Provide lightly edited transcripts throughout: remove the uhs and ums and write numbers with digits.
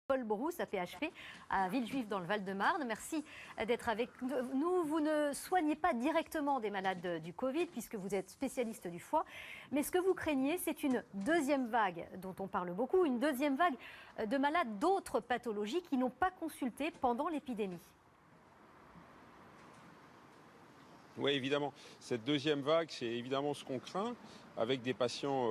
Paul Brousse, à PHP, à Villejuif dans le Val-de-Marne. Merci d'être avec nous. Vous ne soignez pas directement des malades du Covid puisque vous êtes spécialiste du foie. Mais ce que vous craignez, c'est une deuxième vague dont on parle beaucoup, une deuxième vague de malades d'autres pathologies qui n'ont pas consulté pendant l'épidémie. Oui, évidemment. Cette deuxième vague, c'est évidemment ce qu'on craint, avec des patients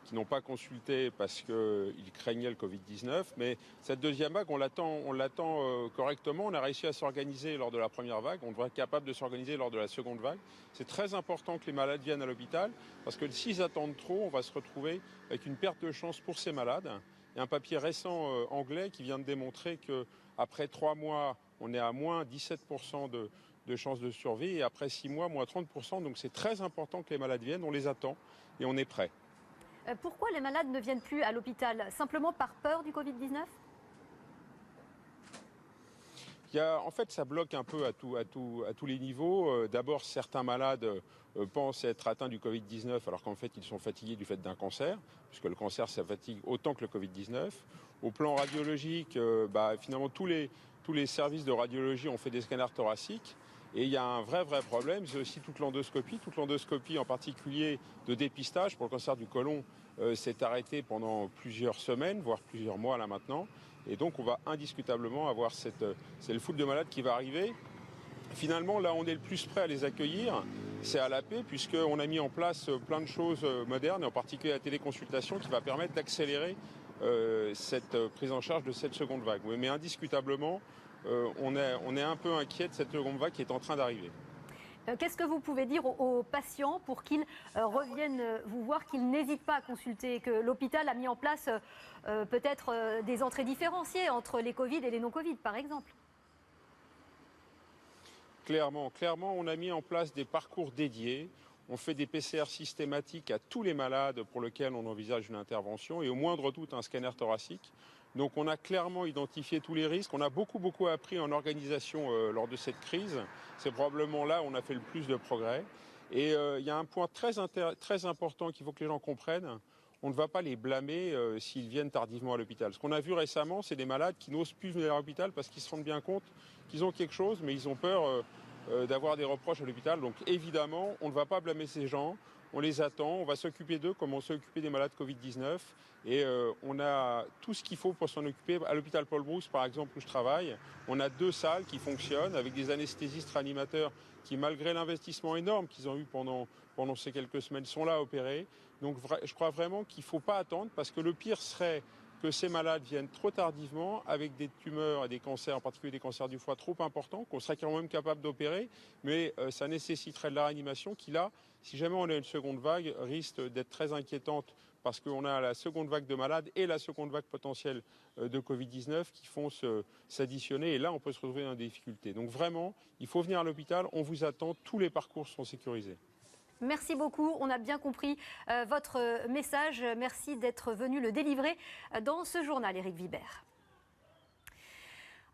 qui n'ont pas consulté parce qu'ils craignaient le Covid-19. Mais cette deuxième vague, on l'attend correctement. On a réussi à s'organiser lors de la première vague. On devrait être capable de s'organiser lors de la seconde vague. C'est très important que les malades viennent à l'hôpital, parce que s'ils attendent trop, on va se retrouver avec une perte de chance pour ces malades. Il y a un papier récent anglais qui vient de démontrer qu'après 3 mois, on est à moins 17% de chances de survie, et après 6 mois, moins 30%. Donc c'est très important que les malades viennent, on les attend et on est prêt. Pourquoi les malades ne viennent plus à l'hôpital? Simplement par peur du Covid-19? En fait, ça bloque un peu à tous les niveaux. D'abord, certains malades pensent être atteints du Covid-19 alors qu'en fait, ils sont fatigués du fait d'un cancer, puisque le cancer, ça fatigue autant que le Covid-19. Au plan radiologique, finalement, tous les services de radiologie ont fait des scanners thoraciques. Et il y a un vrai problème, c'est aussi toute l'endoscopie en particulier de dépistage pour le cancer du côlon s'est arrêtée pendant plusieurs semaines, voire plusieurs mois là maintenant. Et donc on va indiscutablement avoir c'est le foule de malades qui va arriver. Finalement, là on est le plus prêt à les accueillir, c'est à l'AP, puisqu'on a mis en place plein de choses modernes, et en particulier la téléconsultation qui va permettre d'accélérer cette prise en charge de cette seconde vague. Oui, mais indiscutablement, on est un peu inquiet de cette seconde vague qui est en train d'arriver. Qu'est-ce que vous pouvez dire aux patients pour qu'ils reviennent vous voir, qu'ils n'hésitent pas à consulter, que l'hôpital a mis en place peut-être des entrées différenciées entre les Covid et les non-Covid, par exemple? Clairement, on a mis en place des parcours dédiés. On fait des PCR systématiques à tous les malades pour lesquels on envisage une intervention, et au moindre doute un scanner thoracique. Donc on a clairement identifié tous les risques. On a beaucoup appris en organisation lors de cette crise. C'est probablement là où on a fait le plus de progrès. Et il y a un point très important qu'il faut que les gens comprennent. On ne va pas les blâmer s'ils viennent tardivement à l'hôpital. Ce qu'on a vu récemment, c'est des malades qui n'osent plus venir à l'hôpital parce qu'ils se rendent bien compte qu'ils ont quelque chose, mais ils ont peur d'avoir des reproches à l'hôpital. Donc évidemment, on ne va pas blâmer ces gens. On les attend, on va s'occuper d'eux comme on s'est occupé des malades Covid-19. Et on a tout ce qu'il faut pour s'en occuper. À l'hôpital Paul Brousse, par exemple, où je travaille, on a 2 salles qui fonctionnent avec des anesthésistes réanimateurs qui, malgré l'investissement énorme qu'ils ont eu pendant ces quelques semaines, sont là à opérer. Donc je crois vraiment qu'il ne faut pas attendre, parce que le pire serait que ces malades viennent trop tardivement avec des tumeurs et des cancers, en particulier des cancers du foie trop importants, qu'on serait quand même capable d'opérer, mais ça nécessiterait de la réanimation qui, là, si jamais on a une seconde vague, risque d'être très inquiétante, parce qu'on a la seconde vague de malades et la seconde vague potentielle de Covid-19 qui font s'additionner, et là on peut se retrouver dans des difficultés. Donc vraiment, il faut venir à l'hôpital, on vous attend, tous les parcours sont sécurisés. Merci beaucoup, on a bien compris votre message. Merci d'être venu le délivrer dans ce journal, Éric Vibert.